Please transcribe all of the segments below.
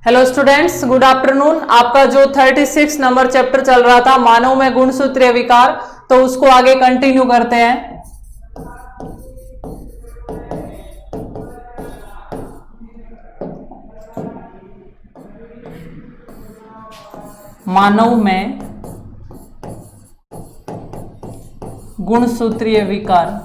Hello students, good afternoon. आपका जो 36 number chapter चल रहा था मानव में गुणसूत्रीय विकार, तो उसको आगे कंटिन्यू करते हैं। मानव में गुणसूत्रीय विकार।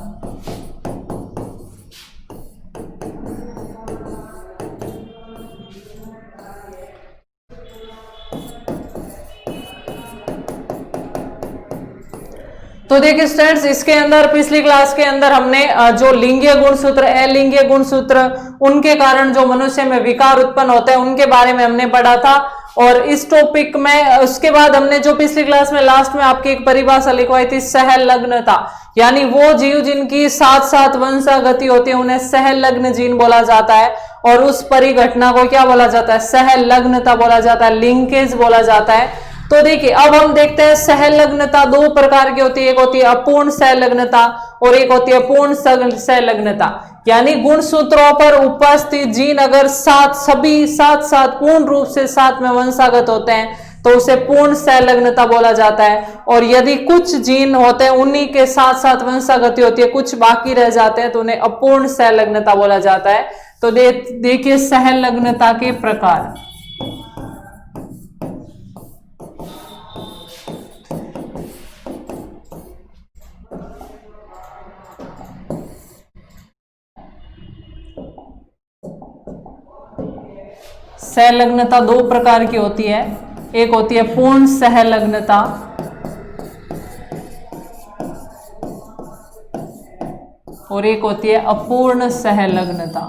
तो देखिए स्टूडेंट्स, इसके अंदर पिछली क्लास के अंदर हमने जो लिंगीय गुणसूत्र, अलिंगीय गुणसूत्र, उनके कारण जो मनुष्य में विकार उत्पन्न होते हैं उनके बारे में हमने पढ़ा था। और इस टॉपिक में उसके बाद हमने जो पिछली क्लास में लास्ट में आपकी एक परिभाषा लिखवाई थी, सहलग्नता, यानी वो जीव जिनकी साथ साथ वंशागति होती है उन्हें सहलग्न जीन बोला जाता है। और उस परिघटना को क्या बोला जाता है? सहलग्नता बोला जाता है, लिंकेज बोला जाता है। तो देखिए अब हम देखते हैं सहलग्नता दो प्रकार की होती है, एक होती है अपूर्ण सहलग्नता और एक होती है पूर्ण सहलग्नता। यानी गुणसूत्रों पर उपस्थित जीन अगर सभी साथ पूर्ण रूप से साथ में वंशागत होते हैं तो उसे पूर्ण सहलग्नता बोला जाता है। और यदि कुछ जीन होते हैं उन्हीं के साथ साथ वंशागति होती है, कुछ बाकी रह जाते हैं तो उन्हें अपूर्ण सहलग्नता बोला जाता है। तो देखिए सहलग्नता के प्रकार। सहलग्नता दो प्रकार की होती है, एक होती है पूर्ण सहलग्नता और एक होती है अपूर्ण सहलग्नता।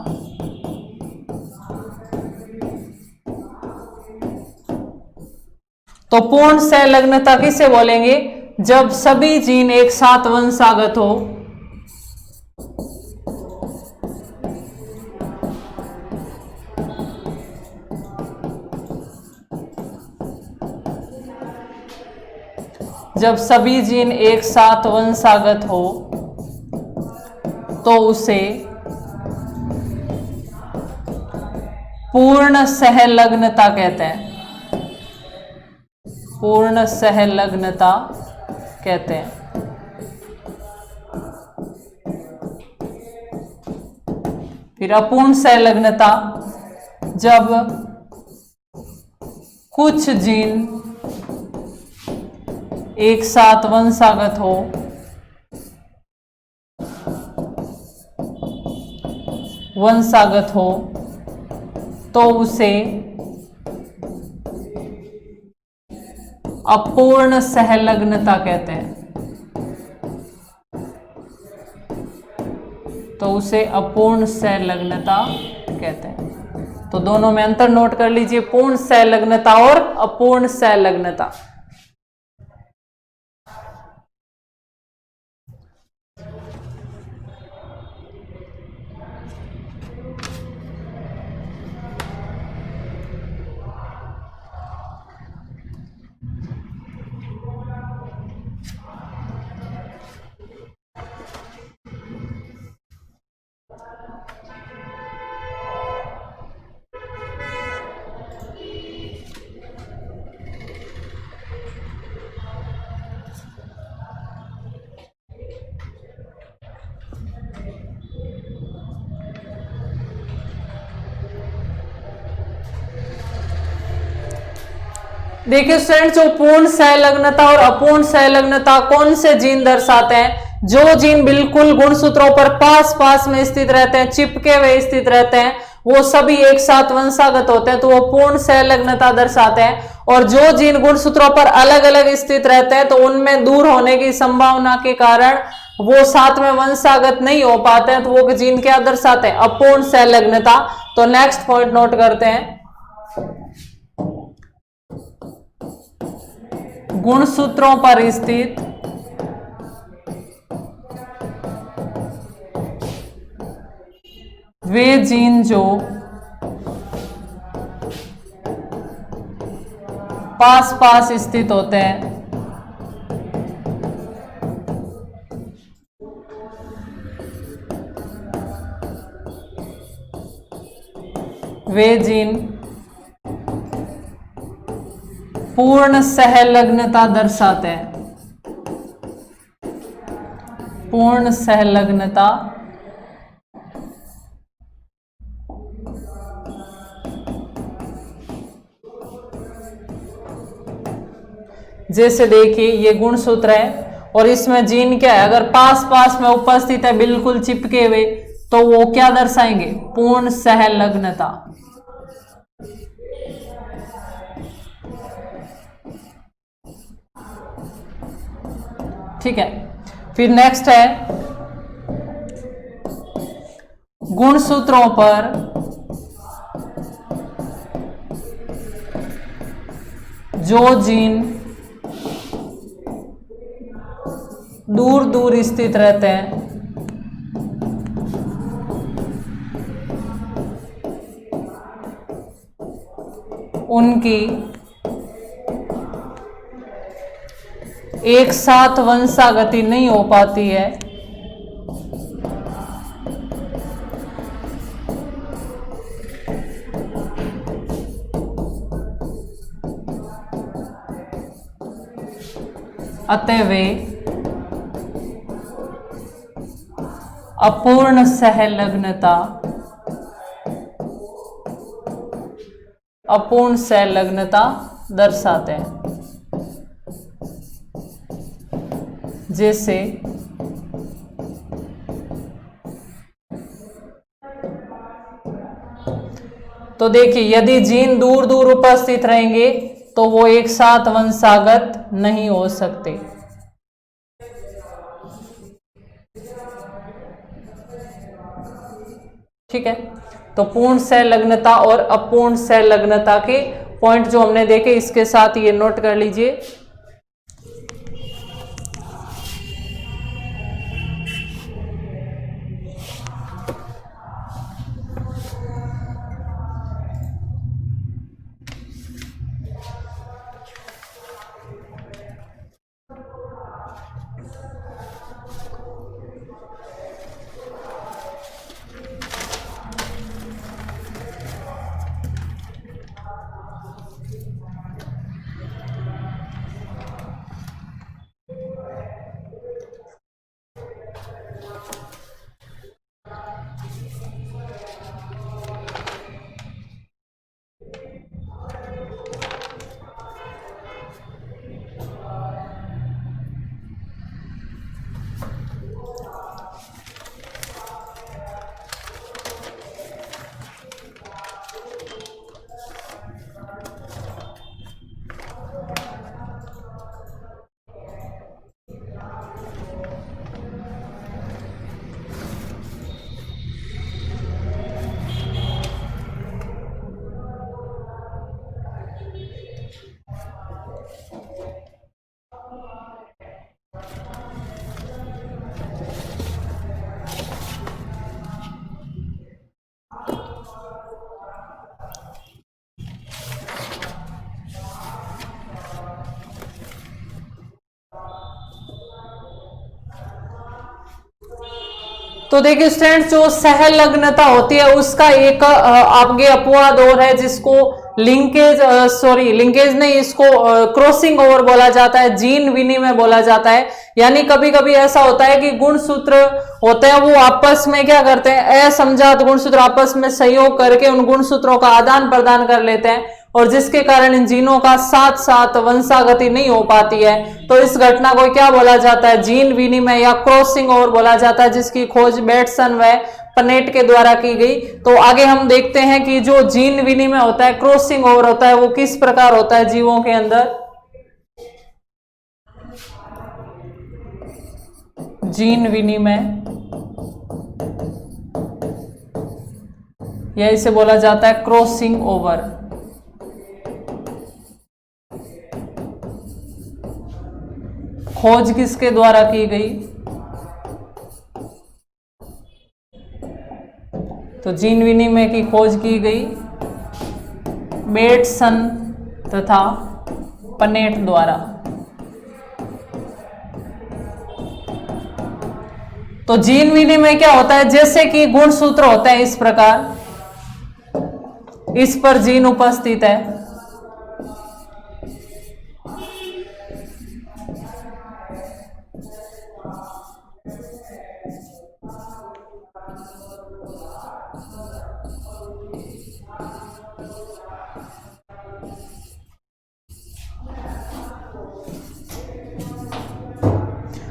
तो पूर्ण सहलग्नता किसे बोलेंगे? जब सभी जीन एक साथ वंशागत हो, जब सभी जीन एक साथ वंशागत हो तो उसे पूर्ण सहलग्नता कहते हैं, पूर्ण सहलग्नता कहते हैं। फिर अपूर्ण सहलग्नता, जब कुछ जीन एक साथ वंशागत हो तो उसे अपूर्ण सहलग्नता कहते हैं, तो उसे अपूर्ण सहलग्नता कहते हैं। तो दोनों में अंतर नोट कर लीजिए, पूर्ण सहलग्नता और अपूर्ण सहलग्नता। देखिए स्टूडेंट, जो पूर्ण सहलग्नता और अपूर्ण सहलग्नता कौन से जीन दर्शाते हैं? जो जीन बिल्कुल गुणसूत्रों पर पास पास में स्थित रहते हैं, चिपके हुए स्थित रहते हैं, वो सभी एक साथ वंशागत होते हैं तो वो पूर्ण सहलग्नता दर्शाते हैं। और जो जीन गुणसूत्रों पर अलग अलग स्थित रहते हैं तो उनमें दूर होने की संभावना के कारण वो साथ में वंशागत नहीं हो पाते हैं, तो वो जीन क्या दर्शाते हैं? अपूर्ण सहलग्नता। तो नेक्स्ट पॉइंट नोट करते हैं, गुणसूत्रों पर स्थित वे जीन जो पास पास स्थित होते हैं वे जीन पूर्ण सहलग्नता दर्शाते हैं, पूर्ण सहलग्नता जैसे देखिए ये गुणसूत्र है और इसमें जीन क्या है, अगर पास पास में उपस्थित है बिल्कुल चिपके हुए, तो वो क्या दर्शाएंगे, पूर्ण सहलग्नता। ठीक है, फिर नेक्स्ट है गुणसूत्रों पर जो जीन दूर दूर स्थित रहते हैं उनकी एक साथ वंशागति नहीं हो पाती है, अतः वे अपूर्ण सहलग्नता, अपूर्ण सहलग्नता दर्शाते हैं। जैसे तो देखिए यदि जीन दूर दूर उपस्थित रहेंगे तो वो एक साथ वंशागत नहीं हो सकते। ठीक है, तो पूर्ण सहलग्नता और अपूर्ण सहलग्नता के पॉइंट जो हमने देखे इसके साथ ये नोट कर लीजिए। तो देखिए स्टूडेंट्स, जो सहलग्नता होती है उसका एक आगे अपवाद और है जिसको लिंकेज लिंकेज नहीं, इसको क्रॉसिंग ओवर बोला जाता है, जीन विनिमय बोला जाता है। यानी कभी कभी ऐसा होता है कि गुणसूत्र होते हैं वो आपस में क्या करते हैं, असमजात गुणसूत्र आपस में सहयोग करके उन गुणसूत्रों का आदान प्रदान कर लेते हैं और जिसके कारण इन जीनों का साथ साथ वंशागति नहीं हो पाती है। तो इस घटना को क्या बोला जाता है, जीन विनिमय या क्रॉसिंग ओवर बोला जाता है, जिसकी खोज बेटसन व पनेट के द्वारा की गई। तो आगे हम देखते हैं कि जो जीन विनिमय होता है, क्रॉसिंग ओवर होता है, वो किस प्रकार होता है जीवों के अंदर। जीन विनिमय या इसे बोला जाता है क्रॉसिंग ओवर। खोज किसके द्वारा की गई, तो जीन विनिमय की खोज की गई बेटसन तथा पनेट द्वारा। तो जीन विनिमय क्या होता है, जैसे कि गुणसूत्र होते हैं इस प्रकार, इस पर जीन उपस्थित है,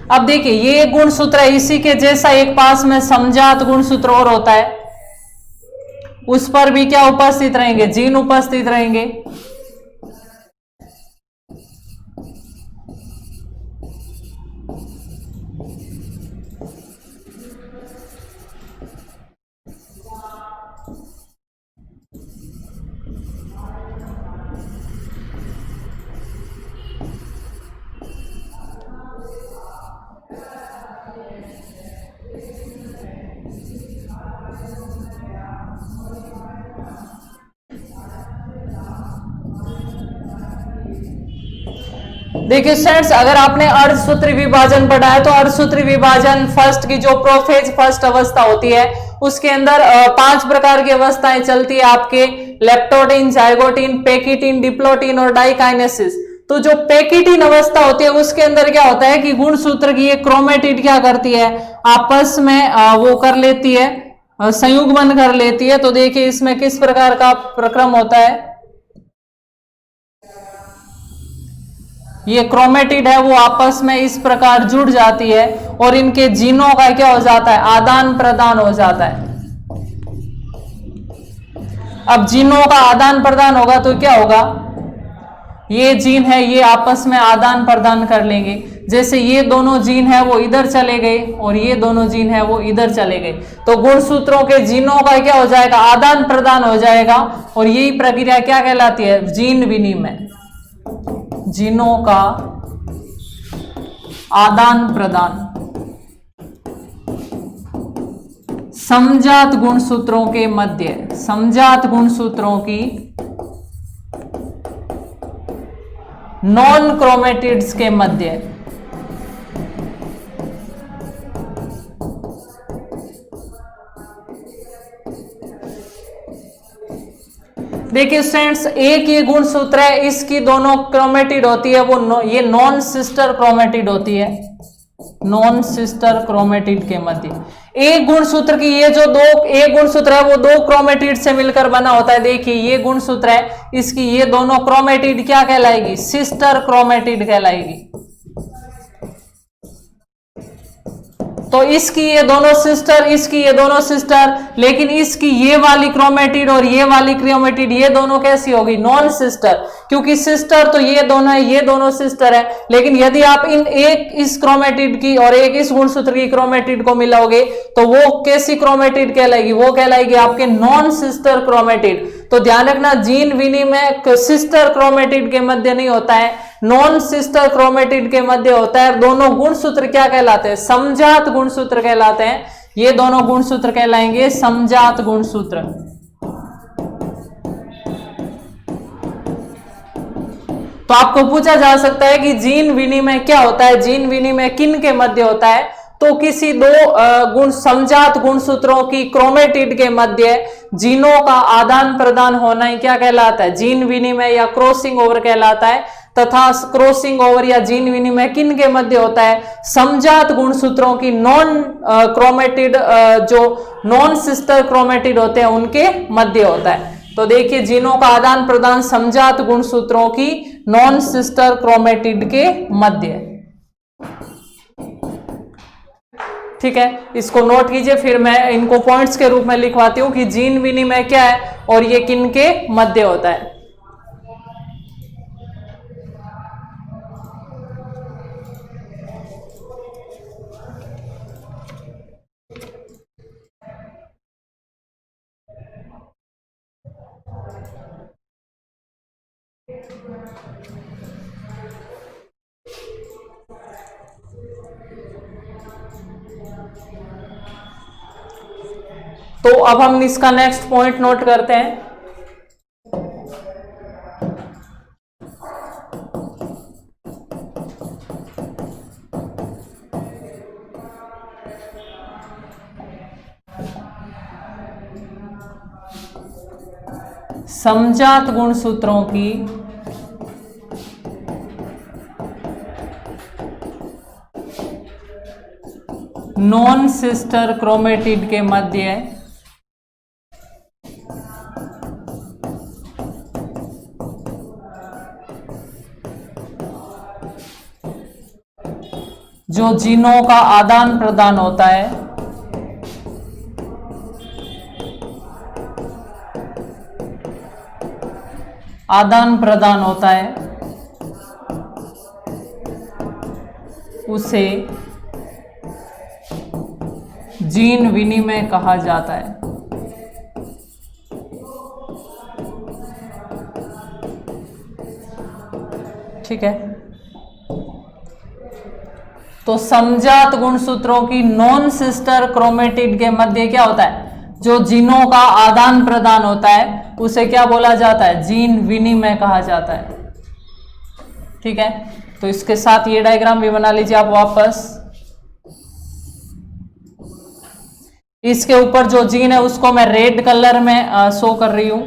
अब देखिए ये गुणसूत्र है, इसी के जैसा एक पास में समजात गुणसूत्र और होता है, उस पर भी क्या उपस्थित रहेंगे, जीन उपस्थित रहेंगे। देखिए स्टूडेंट्स, अगर आपने अर्धसूत्री विभाजन पढ़ा है तो अर्धसूत्री विभाजन फर्स्ट की जो प्रोफेज फर्स्ट अवस्था होती है उसके अंदर 5 प्रकार की अवस्थाएं चलती है आपके, लेप्टोटीन, जाइगोटीन, पेकिटीन, डिप्लोटीन और डाइकाइनेसिस। तो जो पेकिटीन अवस्था होती है उसके अंदर क्या होता है कि गुणसूत्र की एक क्रोमेटिड क्या करती है, आपस में वो कर लेती है, संयुग्मन कर लेती है। तो देखिए इसमें किस प्रकार का प्रक्रम होता है, ये क्रोमेटिड है वो आपस में इस प्रकार जुड़ जाती है और इनके जीनों का क्या हो जाता है, आदान प्रदान हो जाता है। अब जीनों का आदान प्रदान होगा तो क्या होगा, ये जीन है ये आपस में आदान प्रदान कर लेंगे। जैसे ये दोनों जीन है वो इधर चले गए और ये दोनों जीन है वो इधर चले गए, तो गुणसूत्रों के जीनों का क्या हो जाएगा, आदान प्रदान हो जाएगा। और यही प्रक्रिया क्या कहलाती है, जीन विनिमय, जीनों का आदान प्रदान समजात गुणसूत्रों के मध्य, समजात गुणसूत्रों की नॉन क्रोमेटिड्स के मध्य। देखिए स्टूडेंट्स, एक ये गुणसूत्र है, इसकी दोनों क्रोमेटिड होती है वो ये नॉन सिस्टर क्रोमेटिड होती है, नॉन सिस्टर क्रोमेटिड के मध्य। एक गुणसूत्र की ये जो एक गुणसूत्र है वो 2 क्रोमेटिड से मिलकर बना होता है। देखिए ये गुणसूत्र है, इसकी ये दोनों क्रोमेटिड क्या कहलाएगी, सिस्टर क्रोमेटिड कहलाएगी। तो इसकी ये दोनों सिस्टर, इसकी ये दोनों सिस्टर, लेकिन इसकी ये वाली क्रोमेटिड और ये वाली क्रोमेटिड ये दोनों कैसी होगी, नॉन सिस्टर। क्योंकि सिस्टर तो ये दोनों है, ये दोनों सिस्टर है, लेकिन यदि आप इन एक इस क्रोमेटिड की और एक इस गुणसूत्र की क्रोमेटिड को मिलाओगे तो वो कैसी क्रोमेटिड कहलाएगी, वो कहलाएगी आपके नॉन सिस्टर क्रोमेटिड। तो ध्यान रखना, जीन विनिमय सिस्टर क्रोमेटिड के मध्य नहीं होता है, नॉन सिस्टर क्रोमेटिड के मध्य होता है। दोनों गुणसूत्र क्या कहलाते हैं, समजात गुणसूत्र कहलाते हैं। ये दोनों गुणसूत्र कहलाएंगे समजात गुणसूत्र। तो आपको पूछा जा सकता है कि जीन विनिमय क्या होता है, जीन विनिमय किन के मध्य होता है, तो किसी 2 समजात गुणसूत्रों की क्रोमेटिड के मध्य जीनों का आदान प्रदान होना ही क्या कहलाता है, जीन विनिमय या क्रॉसिंग ओवर कहलाता है। तथा क्रॉसिंग ओवर या जीन विनिमय किन के मध्य होता है, समजात गुणसूत्रों की नॉन क्रोमेटिड जो नॉन सिस्टर क्रोमेटिड होते हैं उनके मध्य होता है। तो देखिए जीनों का आदान प्रदान समजात गुणसूत्रों की नॉन सिस्टर क्रोमेटिड के मध्य। ठीक है, इसको नोट कीजिए, फिर मैं इनको पॉइंट्स के रूप में लिखवाती हूं कि जीन विनिमय क्या है और ये किन के मध्य होता है। तो अब हम इसका नेक्स्ट पॉइंट नोट करते हैं। समजात गुणसूत्रों की नॉन सिस्टर क्रोमेटिड के मध्य जो जीनों का आदान प्रदान होता है, आदान प्रदान होता है, उसे जीन विनिमय कहा जाता है। ठीक है, तो समजात गुणसूत्रों की नॉन सिस्टर क्रोमेटिड के मध्य क्या होता है, जो जीनों का आदान प्रदान होता है उसे क्या बोला जाता है, जीन विनिमय कहा जाता है। ठीक है, तो इसके साथ ये डायग्राम भी बना लीजिए आप वापस। इसके ऊपर जो जीन है उसको मैं रेड कलर में शो कर रही हूं।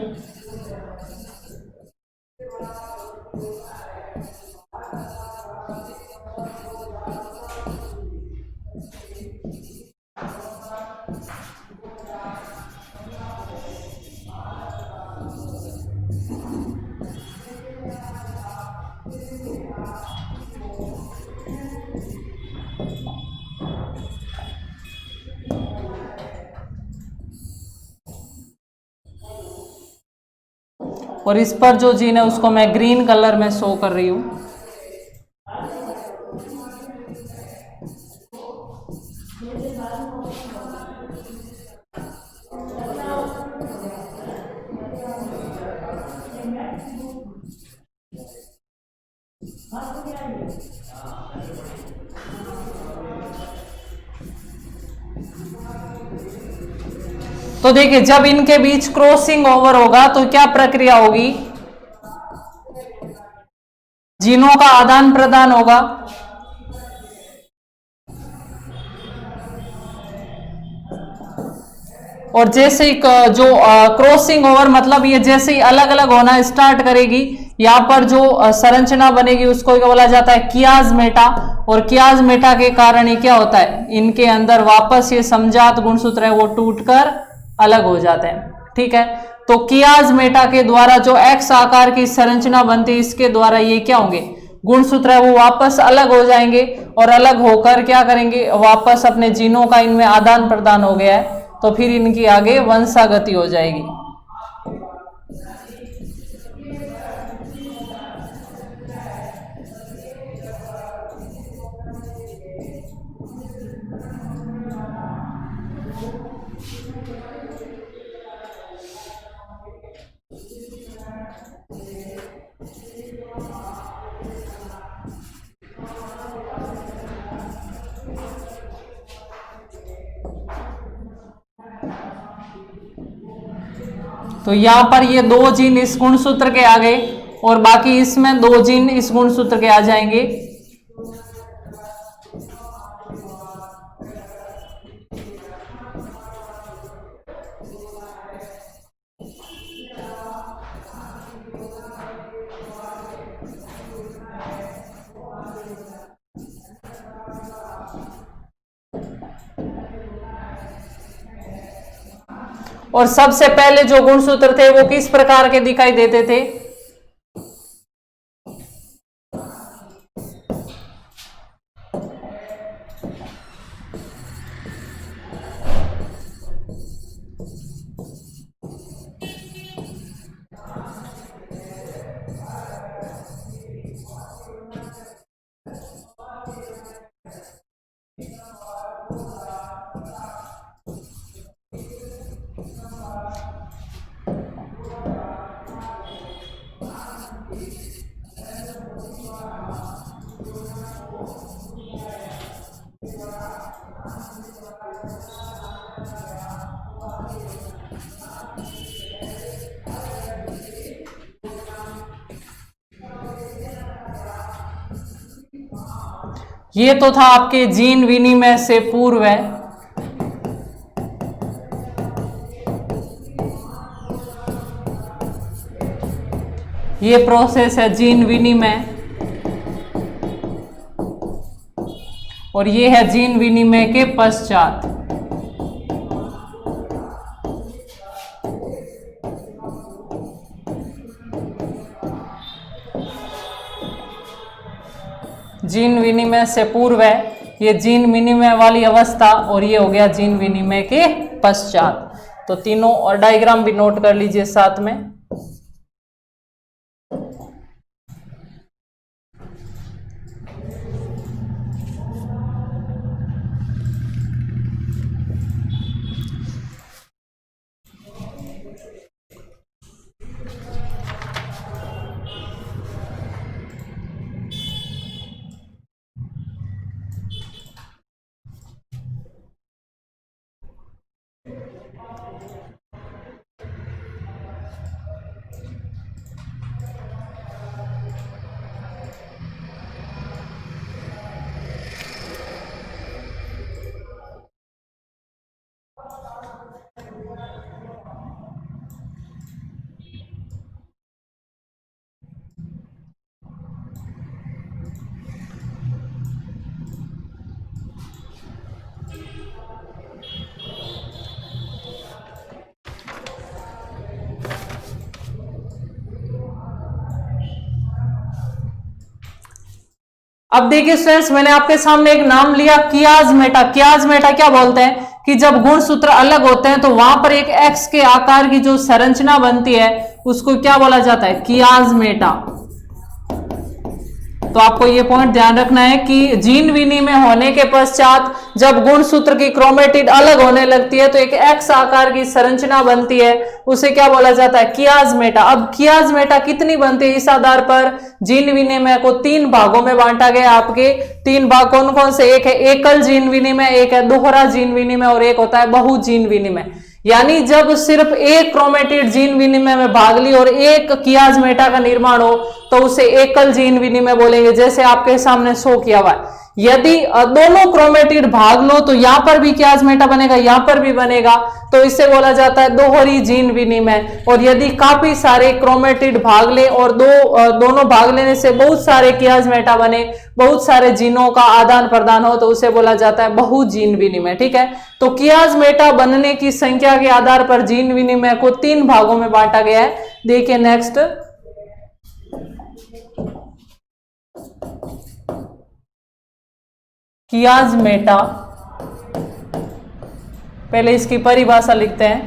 और इस पर जो जीन है उसको मैं ग्रीन कलर में शो कर रही हूं। तो देखिए, जब इनके बीच क्रॉसिंग ओवर होगा तो क्या प्रक्रिया होगी, जीनों का आदान प्रदान होगा, और जैसे ही जो क्रॉसिंग ओवर मतलब ये जैसे ही अलग अलग होना स्टार्ट करेगी, यहां पर जो संरचना बनेगी उसको क्या बोला जाता है, कियाज्मेटा। और कियाज्मेटा के कारण ये क्या होता है, इनके अंदर वापस ये समजात गुणसूत्र है वो टूटकर अलग हो जाते हैं। ठीक है, तो कियाज्मेटा के द्वारा जो एक्स आकार की संरचना बनती है, इसके द्वारा ये क्या होंगे, गुणसूत्र है वो वापस अलग हो जाएंगे, और अलग होकर क्या करेंगे, वापस अपने जीनों का इनमें आदान प्रदान हो गया है, तो फिर इनकी आगे वंशागति हो जाएगी। तो यहां पर ये दो जीन इस गुणसूत्र के आ गए, और बाकी इसमें दो जीन इस गुणसूत्र के आ जाएंगे। और सबसे पहले जो गुणसूत्र थे वो किस प्रकार के दिखाई देते थे, ये तो था आपके जीन विनिमय से पूर्व है। ये प्रोसेस है जीन विनिमय, और ये है जीन विनिमय के पश्चात। जीन विनिमय से पूर्व है ये जीन विनिमय वाली अवस्था और ये हो गया जीन विनिमय के पश्चात। तो तीनों और डायग्राम भी नोट कर लीजिए साथ में। अब देखिए स्टूडेंट्स, मैंने आपके सामने एक नाम लिया कियाज्मेटा। कियाज्मेटा क्या बोलते हैं कि जब गुणसूत्र अलग होते हैं तो वहां पर एक एक्स के आकार की जो संरचना बनती है उसको क्या बोला जाता है, कियाज्मेटा। तो आपको ये पॉइंट ध्यान रखना है कि जीन विनिमय होने के पश्चात जब गुणसूत्र की क्रोमेटिड अलग होने लगती है तो एक एक्स आकार की संरचना बनती है, उसे क्या बोला जाता है, कियाज्मेटा। अब कियाज्मेटा कितनी बनती है, इस आधार पर जीन विनिमय को 3 भागों में बांटा गया। आपके 3 भाग कौन कौन से, एक है एकल जीन विनिमय, एक है दोहरा जीन विनिमय और एक होता है बहु जीन विनिमय। यानी जब सिर्फ एक क्रोमेटिड जीन विनिमय में भाग ली और एक कियाज्मेटा का निर्माण हो तो उसे एकल जीन विनिमय बोलेंगे, जैसे आपके सामने शो किया हुआ है। यदि दोनों क्रोमेटिड भाग लो तो यहां पर भी कियाज्मेटा बनेगा, यहां पर भी बनेगा, तो इससे बोला जाता है दोहरी जीन विनिमय। और यदि काफी सारे क्रोमेटिड भाग ले और दोनों भाग लेने से बहुत सारे कियाज्मेटा बने, बहुत सारे जीनों का आदान प्रदान हो, तो उसे बोला जाता है बहु जीन विनिमय। ठीक है, तो कियाज्मेटा बनने की संख्या के आधार पर जीन विनिमय को 3 भागों में बांटा गया है। देखिए नेक्स्ट, कियाज्मेटा, पहले इसकी परिभाषा लिखते हैं।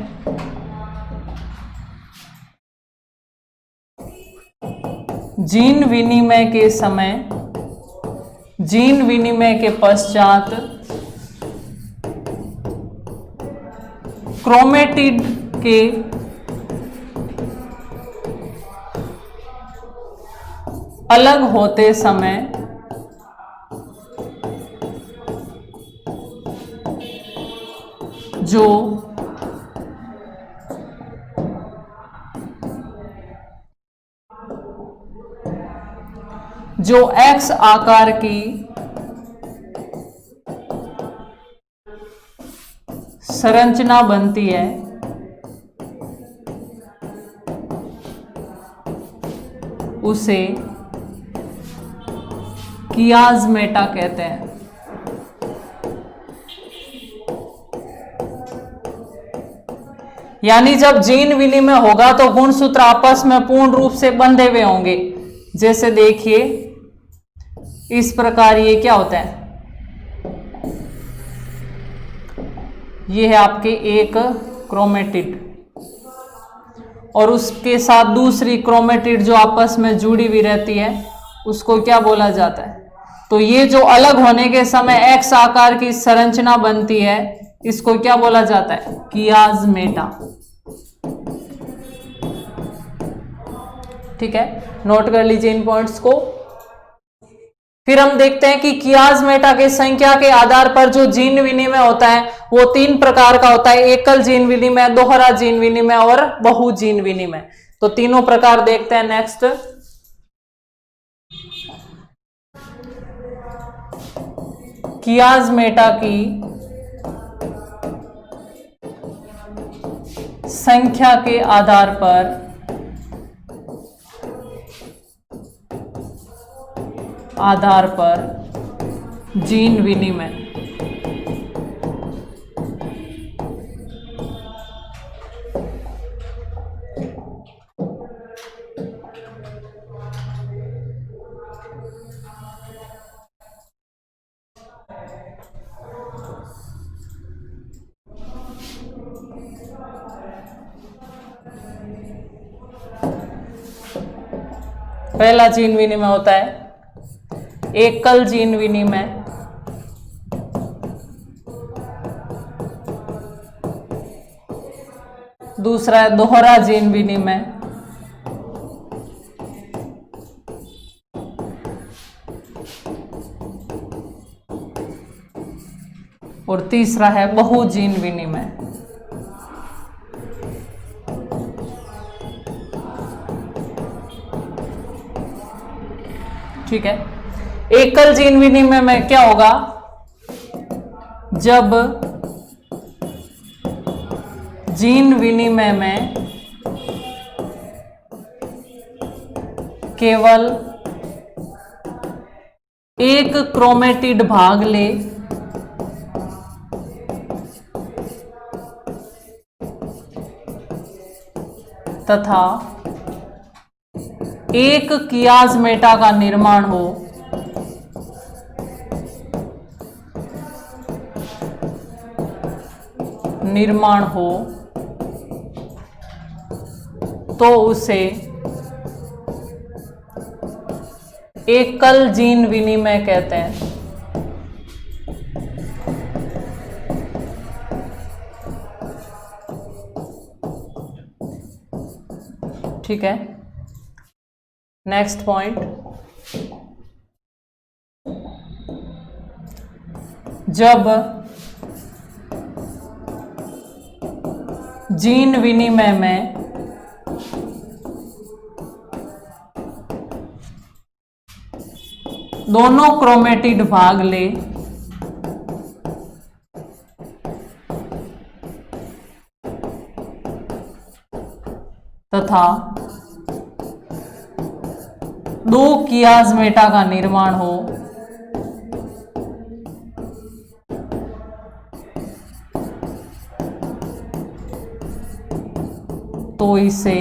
जीन विनिमय के समय, जीन विनिमय के पश्चात क्रोमेटिड के अलग होते समय जो एक्स आकार की संरचना बनती है उसे कियाज्मेटा कहते हैं। यानी जब जीन विनिमय होगा तो गुणसूत्र आपस में पूर्ण रूप से बंधे हुए होंगे। जैसे देखिए इस प्रकार ये क्या होता है, ये है आपके एक क्रोमेटिड और उसके साथ दूसरी क्रोमेटिड जो आपस में जुड़ी हुई रहती है उसको क्या बोला जाता है। तो ये जो अलग होने के समय एक्स आकार की संरचना बनती है इसको क्या बोला जाता है, कियाज्मेटा। ठीक है, नोट कर लीजिए इन पॉइंट्स को। फिर हम देखते हैं कि कियाज्मेटा के संख्या के आधार पर जो जीन विनिमय होता है वो 3 प्रकार का होता है, एकल जीन विनिमय, दोहरा जीन विनिमय और बहु जीन विनिमय। तो तीनों प्रकार देखते हैं नेक्स्ट। कियाज्मेटा की संख्या के आधार पर जीन विनिमय। पहला जीन विनिमय होता है एकल जीन विनिमय, दूसरा है दोहरा जीन विनिमय, और तीसरा है बहु जीन विनिमय। ठीक है, एकल जीन विनिमय में क्या होगा, जब जीन विनिमय में केवल एक क्रोमेटिड भाग ले तथा एक कियाज्मेटा का निर्माण हो, तो उसे एकल जीन विनिमय कहते हैं। ठीक है, नेक्स्ट पॉइंट, जब जीन विनिमय में दोनों क्रोमेटिड भाग ले तथा दो कियाज्मेटा का निर्माण हो, तो इसे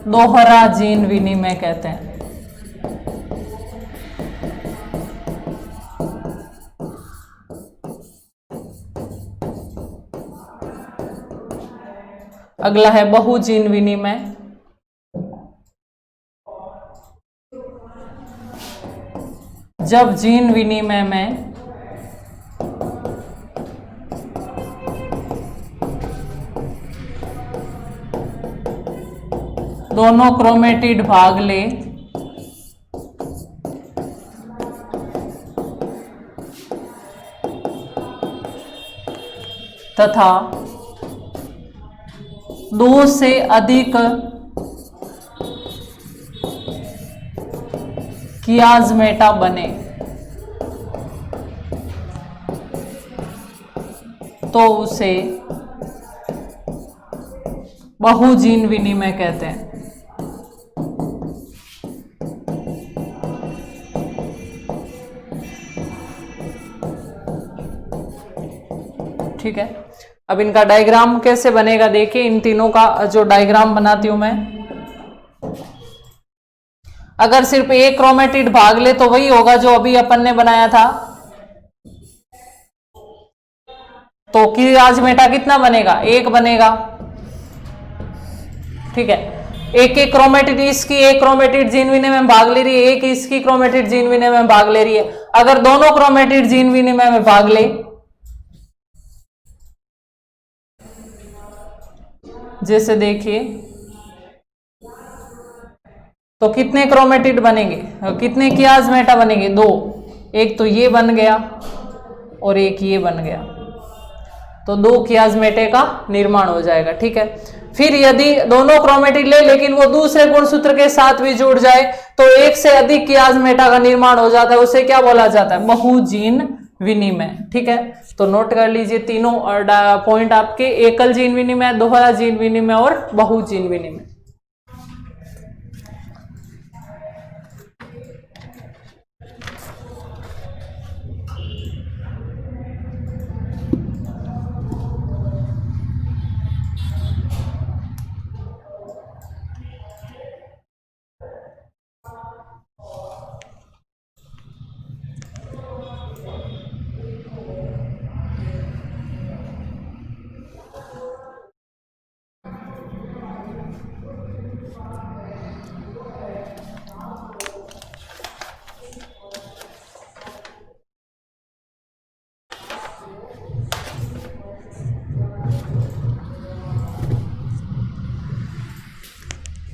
दोहरा जीन विनिमय कहते हैं। अगला है बहु जीन विनिमय। जब जीन विनिमय में दोनों क्रोमेटिड भाग ले तथा दो से अधिक कियाज्मेटा बने, तो उसे बहु जीन विनिमय कहते हैं। ठीक है, अब इनका डायग्राम कैसे बनेगा देखिए। इन तीनों का जो डायग्राम बनाती हूं मैं, अगर सिर्फ एक क्रोमेटिड भाग ले तो वही होगा जो अभी अपन ने बनाया था। तो कियाज्मेटा कितना बनेगा, एक बनेगा। ठीक है, एक एक क्रोमेटिड, इसकी एक क्रोमेटिड जीन विनिमय में भाग ले रही है, एक इसकी क्रोमेटिड जीन विनिमय में भाग ले रही है। अगर दोनों क्रोमेटिड जीन विनिमय में भाग ले, जैसे देखिए, तो कितने क्रोमेटिड बनेंगे, कितने कियाज्मेटा बनेंगे, दो। एक तो ये बन गया और एक ये बन गया, तो दो कियाज्मेटे का निर्माण हो जाएगा। ठीक है, फिर यदि दोनों क्रोमेटिड ले लेकिन वो दूसरे गुणसूत्र के साथ भी जुड़ जाए तो एक से अधिक कियाज्मेटा का निर्माण हो जाता है, उसे क्या बोला जाता है, बहु जीन विनिमय। ठीक है, तो नोट कर लीजिए तीनों पॉइंट आपके, एकल जीन विनिमय, दोहरा जीन विनिमय और बहु जीन विनिमय।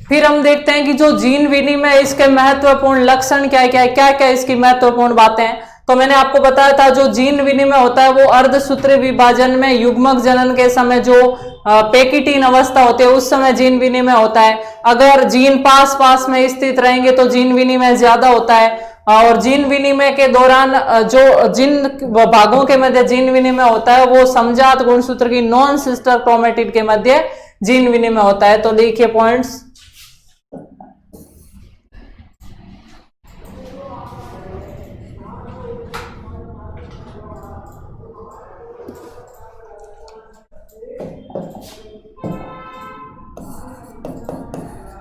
फिर हम देखते हैं कि जो जीन विनिमय इसके महत्वपूर्ण लक्षण क्या क्या क्या क्या इसकी महत्वपूर्ण बातें हैं। तो मैंने आपको बताया था जो जीन विनिमय होता है वो अर्धसूत्रीय विभाजन में युग्मक जनन के समय जो पेकिटीन अवस्था होती है उस समय जीन विनिमय होता है। अगर जीन पास पास में स्थित रहेंगे तो जीन विनिमय ज्यादा होता है। और जीन विनिमय के दौरान जो जिन भागों के मध्य जीन विनिमय होता है वो समजात गुणसूत्र की नॉन सिस्टर क्रोमेटिड के मध्य जीन विनिमय होता है। तो देखिए पॉइंट्स,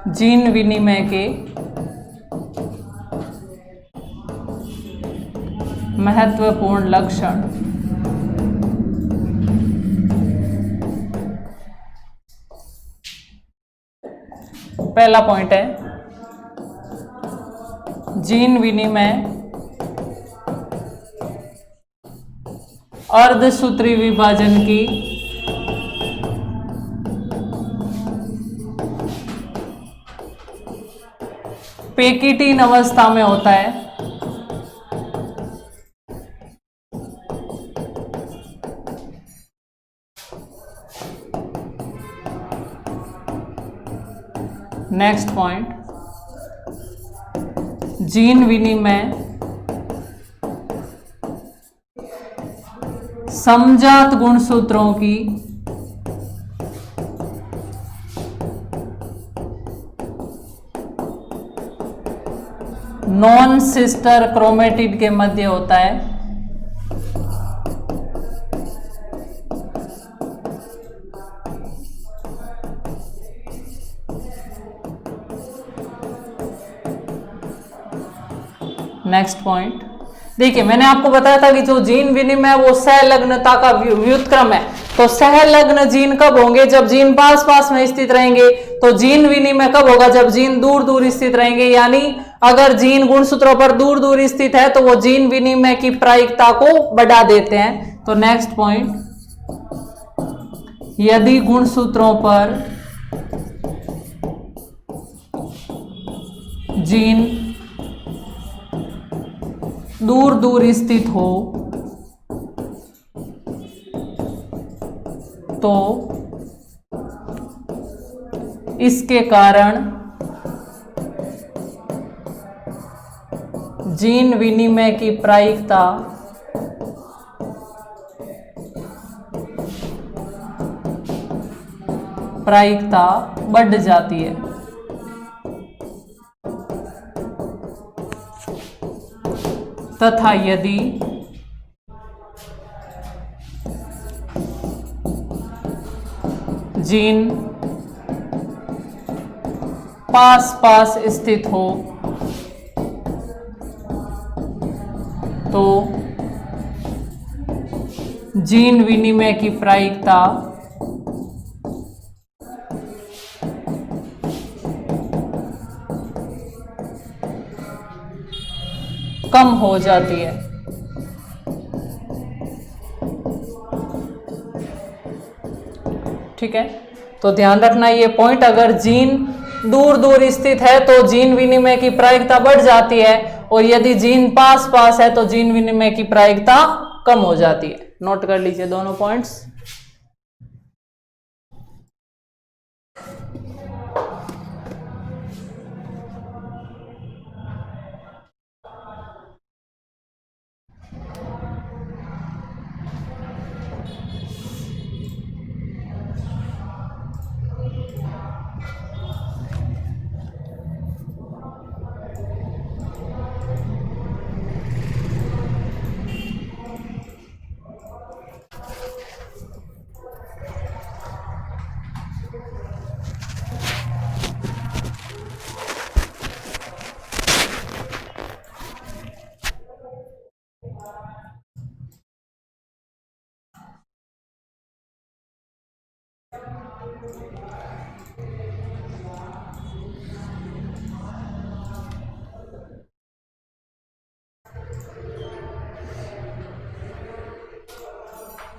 जीन विनिमय के महत्वपूर्ण लक्षण। पहला पॉइंट है जीन विनिमय अर्धसूत्री विभाजन की पेकिटीन अवस्था में होता है। नेक्स्ट पॉइंट, जीन विनिमय समजात गुणसूत्रों की नॉन सिस्टर क्रोमेटिड के मध्य होता है। नेक्स्ट पॉइंट, देखिए मैंने आपको बताया था कि जो जीन विनिमय वो सहलग्नता का व्युत्क्रम है। तो सहलग्न जीन कब होंगे? जब जीन पास पास में स्थित रहेंगे। तो जीन विनिमय कब होगा? जब जीन दूर दूर स्थित रहेंगे। यानी अगर जीन गुणसूत्रों पर दूर दूर स्थित है तो वो जीन विनिमय की प्रायिकता को बढ़ा देते हैं। तो नेक्स्ट पॉइंट, यदि गुणसूत्रों पर जीन दूर दूर स्थित हो तो इसके कारण जीन विनिमय की प्रायिकता बढ़ जाती है। तथा यदि जीन पास पास स्थित हो तो जीन विनिमय की प्रायिकता कम हो जाती है। ठीक है, तो ध्यान रखना ये पॉइंट, अगर जीन दूर दूर स्थित है तो जीन विनिमय की प्रायिकता बढ़ जाती है, और यदि जीन पास पास है तो जीन विनिमय की प्रायिकता कम हो जाती है। नोट कर लीजिए दोनों पॉइंट्स।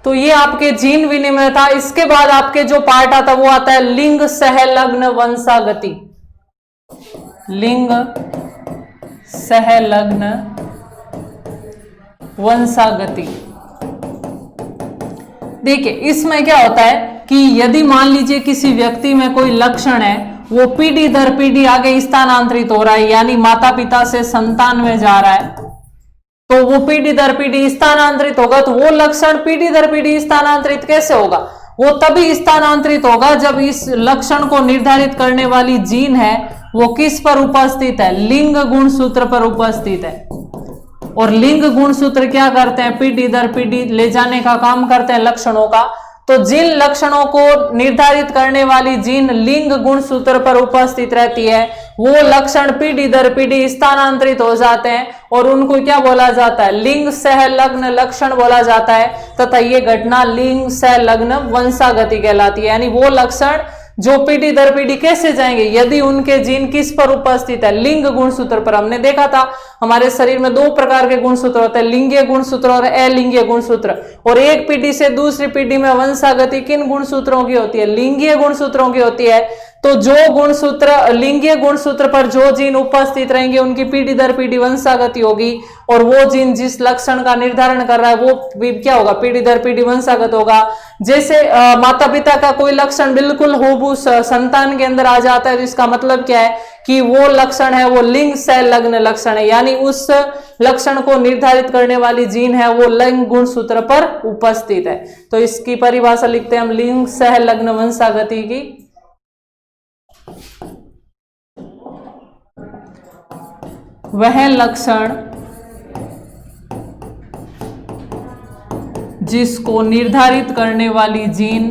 तो ये आपके जीन विनिमय था। इसके बाद आपके जो पार्ट आता वो आता है लिंग सहलग्न वंशागति। लिंग सहलग्न वंशागति। देखिए इसमें क्या होता है कि यदि मान लीजिए किसी व्यक्ति में कोई लक्षण है, वो पीढ़ी दर पीढ़ी आगे स्थानांतरित हो रहा है, यानी माता पिता से संतान में जा रहा है, तो वो पीढ़ी दर पीढ़ी स्थानांतरित होगा। तो वो लक्षण पीढ़ी दर पीढ़ी स्थानांतरित कैसे होगा? वो तभी स्थानांतरित होगा जब इस लक्षण को निर्धारित करने वाली जीन है वो किस पर उपस्थित है? लिंग गुणसूत्र पर उपस्थित है। और लिंग गुणसूत्र क्या करते हैं? पीढ़ी दर पीढ़ी ले जाने का काम करते हैं लक्षणों का। तो जिन लक्षणों को निर्धारित करने वाली जीन लिंग गुणसूत्र पर उपस्थित रहती है, वो लक्षण पीढ़ी दर पीढ़ी स्थानांतरित हो जाते हैं और उनको क्या बोला जाता है? लिंग सहलग्न लक्षण बोला जाता है। तथा ये घटना लिंग सहलग्न वंशागति कहलाती है। यानी वो लक्षण जो पीढ़ी दर पीढ़ी कैसे जाएंगे? यदि उनके जीन किस पर उपस्थित है? लिंग गुणसूत्र पर। हमने देखा था हमारे शरीर में 2 प्रकार के गुणसूत्र होते हैं, लिंगीय गुणसूत्र और अलिंगीय गुणसूत्र। और एक पीढ़ी से दूसरी पीढ़ी में वंशागति किन गुणसूत्रों की होती है? लिंगीय गुणसूत्रों की होती है। तो जो गुणसूत्र लिंगीय गुणसूत्र पर जो जीन उपस्थित रहेंगे उनकी पीढ़ी दर पीढ़ी वंशागति होगी, और वो जीन जिस लक्षण का निर्धारण कर रहा है वो भी क्या होगा? पीढ़ी दर पीढ़ी वंशागत होगा। जैसे माता पिता का कोई लक्षण बिल्कुल हूबहू संतान के अंदर आ जाता है, तो इसका मतलब क्या है कि वो लक्षण है वो लिंग सहलग्न लक्षण है, यानी उस लक्षण को निर्धारित करने वाली जीन है वो लिंग गुणसूत्र पर उपस्थित है। तो इसकी परिभाषा लिखते हैं हम लिंग सहलग्न वंशागति की। वह लक्षण जिसको निर्धारित करने वाली जीन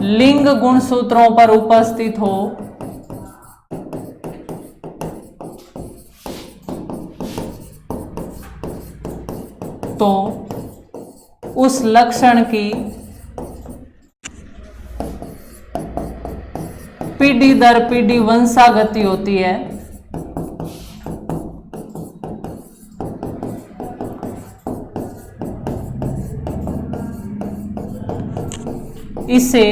लिंग गुणसूत्रों पर उपस्थित हो तो उस लक्षण की पीढ़ी दर पीढ़ी वंशागति होती है। इसे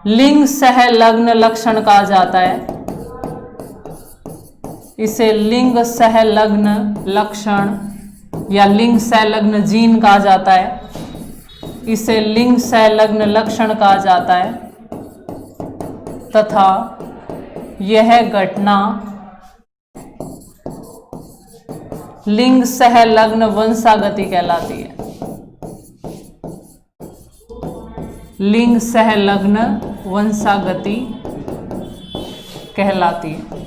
लिंग सहलग्न लक्षण कहा जाता है। इसे लिंग सहलग्न लक्षण या लिंग सहलग्न जीन कहा जाता है। इसे लिंग सहलग्न लक्षण कहा जाता है तथा यह घटना लिंग सहलग्न वंशागति कहलाती है। लिंग सहलग्न वंशागति कहलाती है।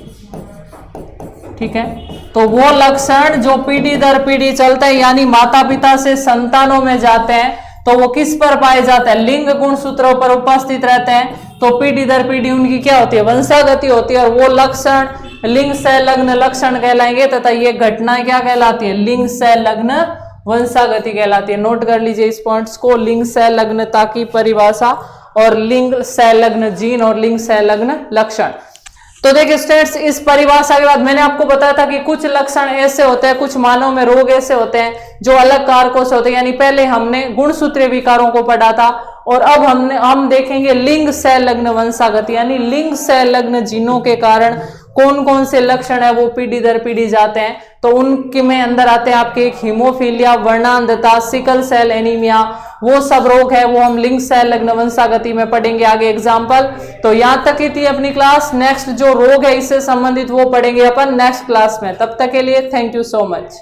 ठीक है, तो वो लक्षण जो पीढ़ी दर पीढ़ी चलते हैं, यानी माता पिता से संतानों में जाते हैं, तो वो किस पर पाए जाते हैं? लिंग गुणसूत्रों पर उपस्थित रहते हैं। तो पीढ़ी दर पीढ़ी उनकी क्या होती है? वंशागति होती है, और वो लक्षण लिंग सहलग्न लक्षण कहलाएंगे तथा ये घटना क्या कहलाती है? लिंग सहलग्न वंशागति कहलाती है। नोट कर लीजिए इस पॉइंट्स को, लिंग सहलग्नता की परिभाषा और लिंग सहलग्न जीन और लिंग सहलग्न लक्षण। तो देखिए स्टूडेंट्स, इस परिभाषा के बाद मैंने आपको बताया था कि कुछ लक्षण ऐसे होते हैं, कुछ मानव में रोग ऐसे होते हैं जो अलग कारकों से होते हैं। यानी पहले हमने गुणसूत्रीय विकारों को पढ़ा था और अब हम देखेंगे लिंग सहलग्न वंशागति, यानी लिंग सहलग्न जीनों के कारण कौन कौन से लक्षण है वो पीढ़ी दर पीढ़ी जाते हैं। तो उनके में अंदर आते हैं आपके एक हीमोफीलिया, वर्णांधता, सिकल सेल एनीमिया, वो सब रोग है वो हम लिंग सहलग्न वंशागति में पढ़ेंगे आगे एग्जाम्पल। तो यहां तक ही थी अपनी क्लास। नेक्स्ट जो रोग है इससे संबंधित वो पढ़ेंगे अपन नेक्स्ट क्लास में। तब तक के लिए थैंक यू सो मच।